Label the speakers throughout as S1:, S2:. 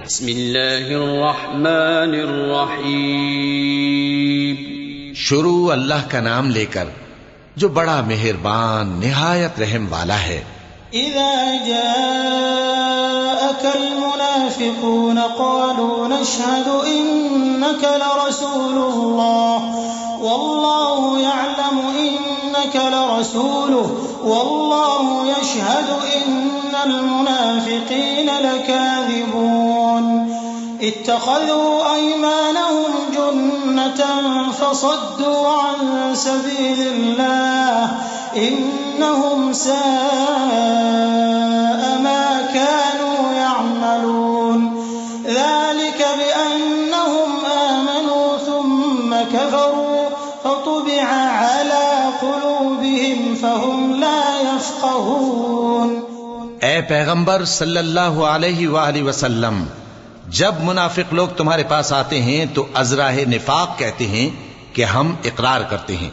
S1: बिस्मिल्लाहिर्रहमानिर्रहीम।
S2: शुरू अल्लाह का नाम लेकर जो बड़ा मेहरबान निहायत रहम वाला है।
S3: इज़ा जाअकल मुनाफ़िक़ून क़ालू नशहदु इन्नका लरसूलुल्लाह वल्लाहु यअलमु इन्नका लरसूलुहु वल्लाहु यशहदु इन्नल मुनाफ़िक़ीन लकाज़िबून। इत्तख़ज़ू अयमानहुम जुन्नतन फसद्दू अन सबीलिल्लाह इन्नहुम साअ मा कानू यअमलून। ज़ालिक बिअन्नहुम आमनू थुम्म कफ़रू फतुबिअ अला क़ुलूबिहिम फहुम ला यफ़क़हून।
S2: ए पैगंबर सल्लल्लाहु अलैहि वसल्लम, जब मुनाफिक लोग तुम्हारे पास आते हैं तो अज़राह निफाक कहते हैं कि हम इकरार करते हैं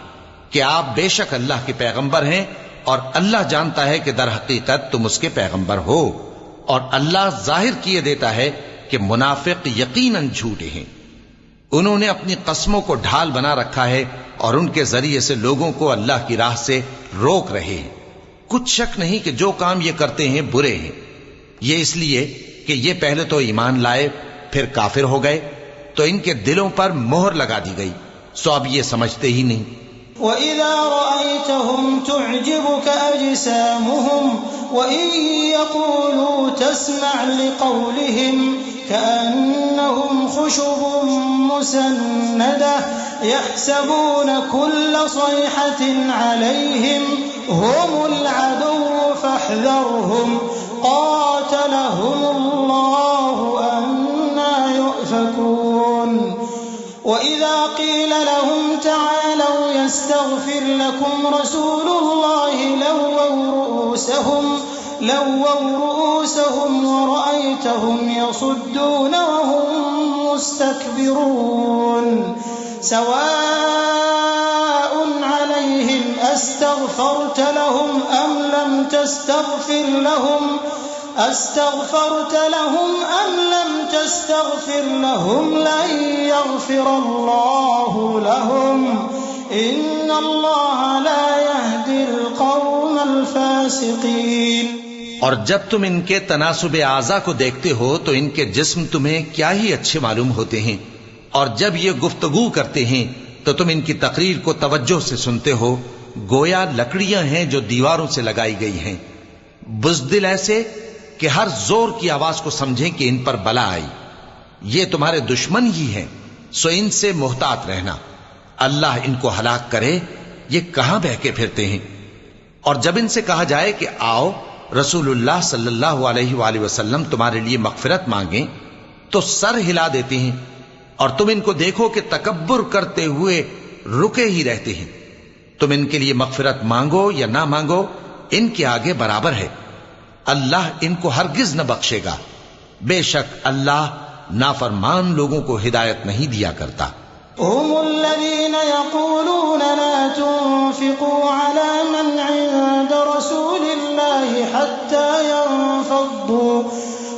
S2: कि आप बेशक अल्लाह के पैगंबर हैं और अल्लाह जानता है कि दर हकीकत तुम उसके पैगंबर हो। और अल्लाह जाहिर किए देता है कि मुनाफिक यकीनन झूठे हैं। उन्होंने अपनी कस्मों को ढाल बना रखा है और उनके जरिए से लोगों को अल्लाह की राह से रोक रहे हैं। कुछ शक नहीं कि जो काम ये करते हैं बुरे हैं। ये इसलिए कि ये पहले तो ईमान लाए फिर काफिर हो गए, तो इनके दिलों पर मोहर लगा दी गई, सो अब ये समझते ही नहीं।
S3: वइज़ा रअयतहुम तुअजिबुक अजसामुहुम वइन यक़ूलू तस्मअ लिक़ौलिहिम कअन्नहुम खुशुबुम मुसन्नदह यहसबून कुल्ल सयहतिन अलैहिम हुमुल अदुव्वु फहज़रहुम क़ातलहुमुल्लाहु अन्ना युफ़कून। वइज़ा क़ील लहुम तआलौ यस्तग़फिर लकुम रसूलुल्लाहि लव्वौ रुऊसहुम वरअयतहुम यसुद्दून वहुम मुस्तकबिरून। सवाअन अलैहिम अस्तग़फरत लहुम अम लम तस्तग़फिर लहुम लन यग़फिरल्लाहु लहुम इन्नल्लाह ला यहदिल क़ौमल फ़ासिक़ीन।
S2: और जब तुम इनके तनासुबे आज़ा को देखते हो तो इनके जिस्म तुम्हें क्या ही अच्छे मालूम होते हैं, और जब ये गुफ्तगू करते हैं तो तुम इनकी तकरीर को तवज्जो से सुनते हो, गोया लकड़ियां हैं जो दीवारों से लगाई गई हैं। बुज़दिल ऐसे कि हर जोर की आवाज को समझें कि इन पर बला आई। ये तुम्हारे दुश्मन ही हैं, सो इनसे मुहतात रहना। अल्लाह इनको हलाक करे, ये कहां बहके फिरते हैं। और जब इनसे कहा जाए कि आओ रसूलुल्लाह सल्लल्लाहु अलैहि वसल्लम तुम्हारे लिए मगफिरत मांगे, तो सर हिला देते हैं। और तुम इनको देखो कि तकब्बुर करते हुए रुके ही रहते हैं। तुम इनके लिए मगफिरत मांगो या ना मांगो, इनके आगे बराबर है। अल्लाह इनको हरगिज न बख्शेगा। बेशक अल्लाह नाफरमान लोगों को हिदायत नहीं दिया करता।
S3: हुमुल्लज़ीन यक़ूलून ला तुन्फ़िक़ू अला मन इंद रसूलिल्लाहि हत्ता यंफ़द्दू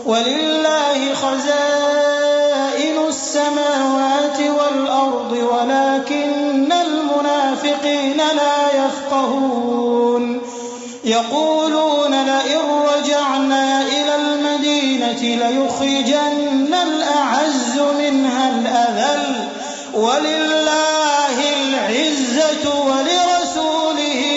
S3: वलिल्लाहि ख़ज़ाइनुस समावाति वल अर्दि वलाकिन्नल मुनाफ़िक़ीन ला यफ़क़हून। यक़ूलून लइन रजअना इलल मदीनति लयुख़रिजन्नल अअज़्ज़ु मिनहल अज़ल वलिल्लाहिल इज़्ज़तु वलिरसूलिहि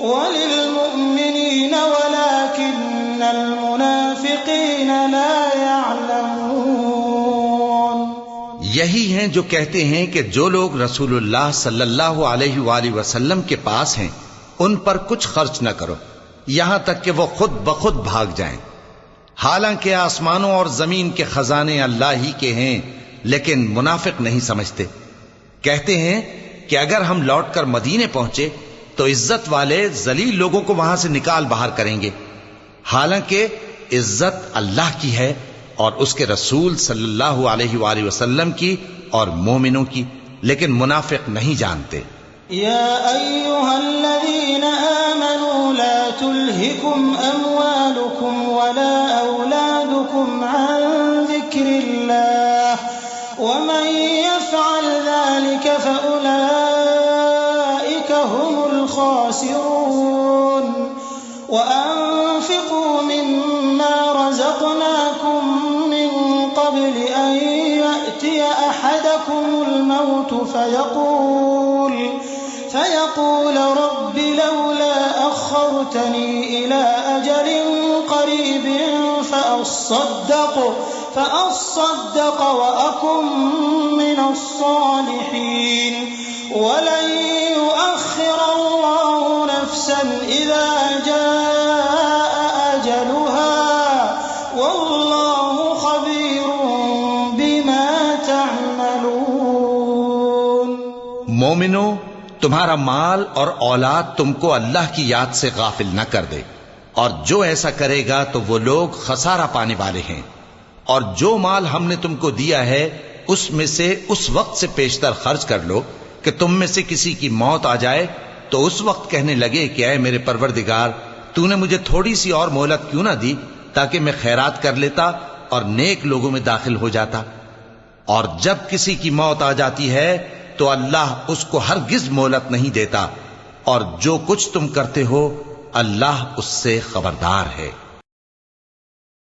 S3: वलिलमुअ्मिनीन वलाकिन्नल मुनाफ़िक़ीन ला यअलमून।
S2: यही हैं जो कहते हैं कि जो लोग रसूलुल्लाह सल्लल्लाहु अलैहि वसल्लम के पास हैं उन पर कुछ खर्च न करो, यहां तक कि वो खुद बखुद भाग जाएं। हालांकि आसमानों और जमीन के खजाने अल्लाह ही के हैं, लेकिन मुनाफिक नहीं समझते। कहते हैं कि अगर हम लौटकर मदीने पहुंचे तो इज्जत वाले जलील लोगों को वहां से निकाल बाहर करेंगे। हालांकि इज्जत अल्लाह की है और उसके रसूल सल्लल्लाहु अलैहि वसल्लम की और मोमिनों की, लेकिन मुनाफिक नहीं जानते।
S3: या अय्युहल्लज़ीना आमनू ला تلهكم أموالكم ولا أولادكم عن ذكر الله ومن يفعل ذلك فأولئك هم الخاسرون وأنفقوا مما رزقناكم من قبل أن يأتي أحدكم الموت فيقول رب لولا أخرتني إلى أجل قريب فأصدق وأكن من الصالحين ولن يؤخر الله نفسا إذا جاء أجلها والله خبير بما تعملون।
S2: मोमिनो, तुम्हारा माल और औलाद तुमको अल्लाह की याद से गाफिल न कर दे, और जो ऐसा करेगा तो वो लोग खसारा पाने वाले हैं। और जो माल हमने तुमको दिया है उसमें से उस वक्त से पेशतर खर्च कर लो कि तुम में से किसी की मौत आ जाए तो उस वक्त कहने लगे कि ऐ मेरे परवरदिगार, तूने मुझे थोड़ी सी और मोहलत क्यों ना दी ताकि मैं खैरात कर लेता और नेक लोगों में दाखिल हो जाता। और जब किसी की मौत आ जाती है तो अल्लाह उसको हरगिज मोहलत नहीं देता, और जो कुछ तुम करते हो अल्लाह उससे खबरदार है।